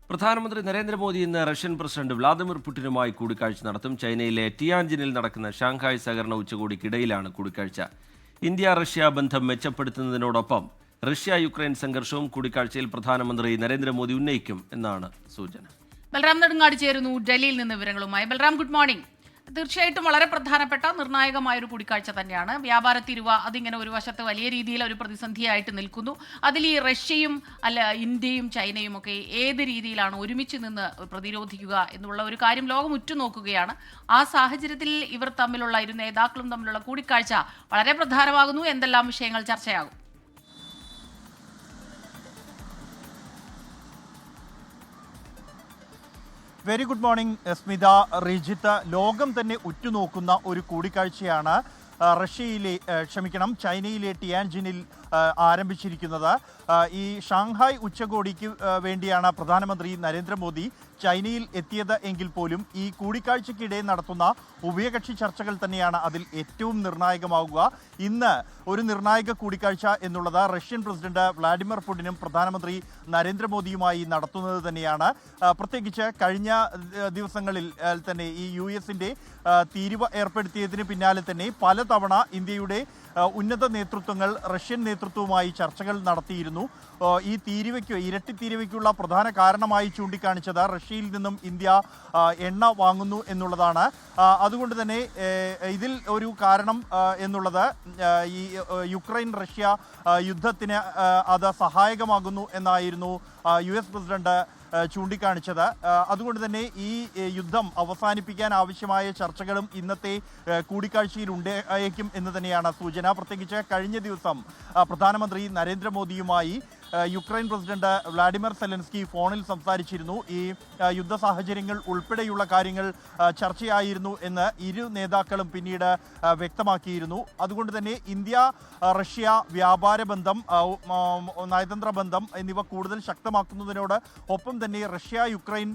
പ്രധാനമന്ത്രി നരേന്ദ്രമോദി ഇന്ന് Russian president Vladimir പുടിനുമായി കൂടിക്കാഴ്ച നടത്തും. ചൈനയിലെ ടിയാൻജിനിൽ നടക്കുന്ന ഷാങ്ഹായ് സഹകരണ ഉച്ചകോടിക്കിടയിലാണ് കൂടിക്കാഴ്ച. ഇന്ത്യ റഷ്യ ബന്ധം മെച്ചപ്പെടുത്തുന്നതിനോടൊപ്പം റഷ്യ യുക്രൈൻ സംഘർഷവും കൂടിക്കാഴ്ചയിൽ പ്രധാനമന്ത്രി നരേന്ദ്രമോദി ഉന്നയിക്കും എന്നാണ് സൂചന. ബൽറാം നെടുങ്ങാടി ചേരുന്നു ഡൽഹിയിൽ നിന്ന് വിവരങ്ങളുമായി. Balram, good morning. തീർച്ചയായിട്ടും വളരെ പ്രധാനപ്പെട്ട നിർണായകമായ ഒരു കൂടിക്കാഴ്ച തന്നെയാണ്. വ്യാപാര തീരുവ അതിങ്ങനെ ഒരു വശത്ത് വലിയ രീതിയിൽ ഒരു പ്രതിസന്ധിയായിട്ട് നിൽക്കുന്നു. അതിൽ ഈ റഷ്യയും ഇന്ത്യയും ചൈനയും ഒക്കെ ഏത് രീതിയിലാണ് ഒരുമിച്ച് നിന്ന് പ്രതിരോധിക്കുക എന്നുള്ള ഒരു കാര്യം ലോകം ഉറ്റുനോക്കുകയാണ്. ആ സാഹചര്യത്തിൽ ഇവർ തമ്മിലുള്ള ഇരു നേതാക്കളും തമ്മിലുള്ള കൂടിക്കാഴ്ച വളരെ പ്രധാനമാകുന്നു. എന്തെല്ലാം വിഷയങ്ങൾ ചർച്ചയാകും? Very good morning Smitha, Rijith. ലോകം തന്നെ ഉറ്റുനോക്കുന്ന ഒരു കൂടിക്കാഴ്ചയാണ് ചൈനയിലെ ടിയാൻജിനിൽ ആരംഭിച്ചിരിക്കുന്നത്. ഈ ഷാങ്ഹായ് ഉച്ചകോടിക്ക് വേണ്ടിയാണ് പ്രധാനമന്ത്രി നരേന്ദ്രമോദി ചൈനയിൽ എത്തിയത് എങ്കിൽ പോലും ഈ കൂടിക്കാഴ്ചയ്ക്കിടെ നടത്തുന്ന ഉഭയകക്ഷി ചർച്ചകൾ തന്നെയാണ് അതിൽ ഏറ്റവും നിർണായകമാവുക. ഇന്ന് ഒരു നിർണായക കൂടിക്കാഴ്ച എന്നുള്ളത് റഷ്യൻ പ്രസിഡന്റ് വ്ളാഡിമിർ പുടിനും പ്രധാനമന്ത്രി നരേന്ദ്രമോദിയുമായി നടത്തുന്നത് തന്നെയാണ്. പ്രത്യേകിച്ച് കഴിഞ്ഞ ദിവസങ്ങളിൽ തന്നെ ഈ US-ന്റെ തീരുവ ഏർപ്പെടുത്തിയതിന് പിന്നാലെ തന്നെ പലതവണ ഇന്ത്യയുടെ ഉന്നത നേതൃത്വങ്ങൾ റഷ്യൻ നേതൃത്വവുമായി ചർച്ചകൾ നടത്തിയിരുന്നു. ഈ ഇരട്ടി തീരുവയ്ക്കുള്ള പ്രധാന കാരണമായി ചൂണ്ടിക്കാണിച്ചത് റഷ്യയിൽ നിന്നും ഇന്ത്യ എണ്ണ വാങ്ങുന്നു എന്നുള്ളതാണ്. അതുകൊണ്ട് തന്നെ ഇതിൽ ഒരു കാരണം എന്നുള്ളത് ഈ യുക്രൈൻ റഷ്യ യുദ്ധത്തിന് അത് സഹായകമാകുന്നു എന്നായിരുന്നു US പ്രസിഡന്റ് ചൂണ്ടിക്കാണിച്ചത്. അതുകൊണ്ട് തന്നെ ഈ യുദ്ധം അവസാനിപ്പിക്കാൻ ആവശ്യമായ ചർച്ചകളും ഇന്നത്തെ കൂടിക്കാഴ്ചയിൽ ഉണ്ടായേക്കും എന്ന് തന്നെയാണ് സൂചന. പ്രത്യേകിച്ച് കഴിഞ്ഞ ദിവസം പ്രധാനമന്ത്രി നരേന്ദ്രമോദിയുമായി യുക്രൈൻ പ്രസിഡന്റ് വ്ളാഡിമിർ സെലൻസ്കി ഫോണിൽ സംസാരിച്ചിരുന്നു. ഈ യുദ്ധ സാഹചര്യങ്ങൾ ഉൾപ്പെടെയുള്ള കാര്യങ്ങൾ ചർച്ചയായിരുന്നു എന്ന് ഇരു നേതാക്കളും പിന്നീട് വ്യക്തമാക്കിയിരുന്നു. അതുകൊണ്ട് തന്നെ ഇന്ത്യ റഷ്യ വ്യാപാര ബന്ധം, നയതന്ത്ര ബന്ധം എന്നിവ കൂടുതൽ ശക്തമാക്കുന്നതിനോട് ഒപ്പം തന്നെ റഷ്യ യുക്രൈൻ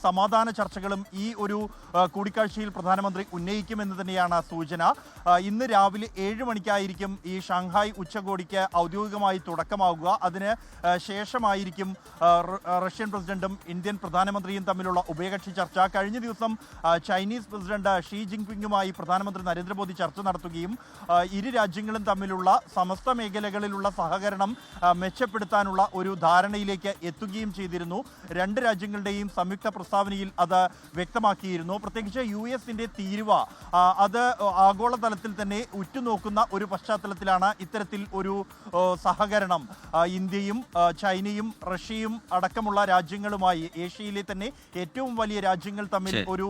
സമാധാന ചർച്ചകളും ഈ ഒരു കൂടിക്കാഴ്ചയിൽ പ്രധാനമന്ത്രി ഉന്നയിക്കുമെന്ന് തന്നെയാണ് സൂചന. ഇന്ന് രാവിലെ 7 മണിക്കായിരിക്കും ഈ ഷാങ്ഹായ് ഉച്ചകോടിക്ക് ഔദ്യോഗികമായി തുടക്കമാകുക. അതിന് ശേഷമായിരിക്കും റഷ്യൻ പ്രസിഡന്റും ഇന്ത്യൻ പ്രധാനമന്ത്രിയും തമ്മിലുള്ള ഉഭയകക്ഷി ചർച്ച. കഴിഞ്ഞ ദിവസം ചൈനീസ് പ്രസിഡന്റ് ഷീ ജിൻപിങ്ങുമായി പ്രധാനമന്ത്രി നരേന്ദ്രമോദി ചർച്ച നടത്തുകയും ഇരു രാജ്യങ്ങളും തമ്മിലുള്ള സമസ്ത മേഖലകളിലുള്ള സഹകരണം മെച്ചപ്പെടുത്താനുള്ള ഒരു ധാരണയിലേക്ക് എത്തുകയും ചെയ്തിരുന്നു. രണ്ട് രാജ്യങ്ങളുടെയും സംയുക്ത പ്രസ്താവനയിൽ അത് വ്യക്തമാക്കിയിരുന്നു. പ്രത്യേകിച്ച് US-ന്റെ തീരുവ അത് ആഗോളതലത്തിൽ തന്നെ ഉറ്റുനോക്കുന്ന ഒരു പശ്ചാത്തലത്തിലാണ് ഇത്തരത്തിൽ ഒരു സഹകരണം ഇന്ത്യയും ചൈനയും റഷ്യയും അടക്കമുള്ള രാജ്യങ്ങളുമായി ഏഷ്യയിലെ തന്നെ ഏറ്റവും വലിയ രാജ്യങ്ങൾ തമ്മിൽ ഒരു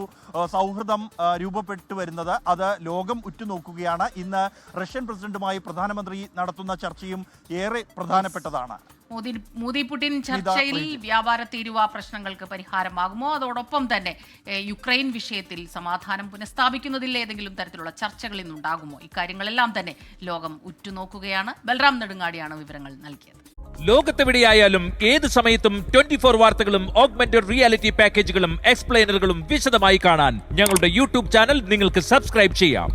സൗഹൃദം രൂപപ്പെട്ടു വരുന്നത്. അത് ലോകം ഉറ്റുനോക്കുകയാണ്. ഇന്ന് റഷ്യൻ പ്രസിഡന്റുമായി പ്രധാനമന്ത്രി നടത്തുന്ന ചർച്ചയും ഏറെ പ്രധാനപ്പെട്ടതാണ്. മോദി പുടിൻ ചർച്ചയിൽ വ്യാപാര തീരുവ പ്രശ്നങ്ങൾക്ക് പരിഹാരമാകുമോ? അതോടൊപ്പം തന്നെ യുക്രൈൻ വിഷയത്തിൽ സമാധാനം പുനഃസ്ഥാപിക്കുന്നതിൽ ഏതെങ്കിലും തരത്തിലുള്ള ചർച്ചകൾ ഇന്നുണ്ടാകുമോ? ഇക്കാര്യങ്ങളെല്ലാം തന്നെ ലോകം ഉറ്റുനോക്കുകയാണ്. ബൽറാം നെടുങ്ങാടിയാണ് വിവരങ്ങൾ നൽകിയത്. ലോകത്തെവിടെയായാലും ഏത് സമയത്തും 24 വാർത്തകളും ഓഗ്മെന്റഡ് റിയാലിറ്റി പാക്കേജുകളും എക്സ്പ്ലെയിനറുകളും വിശദമായി കാണാൻ ഞങ്ങളുടെ YouTube ചാനൽ നിങ്ങൾക്ക് സബ്സ്ക്രൈബ് ചെയ്യാം.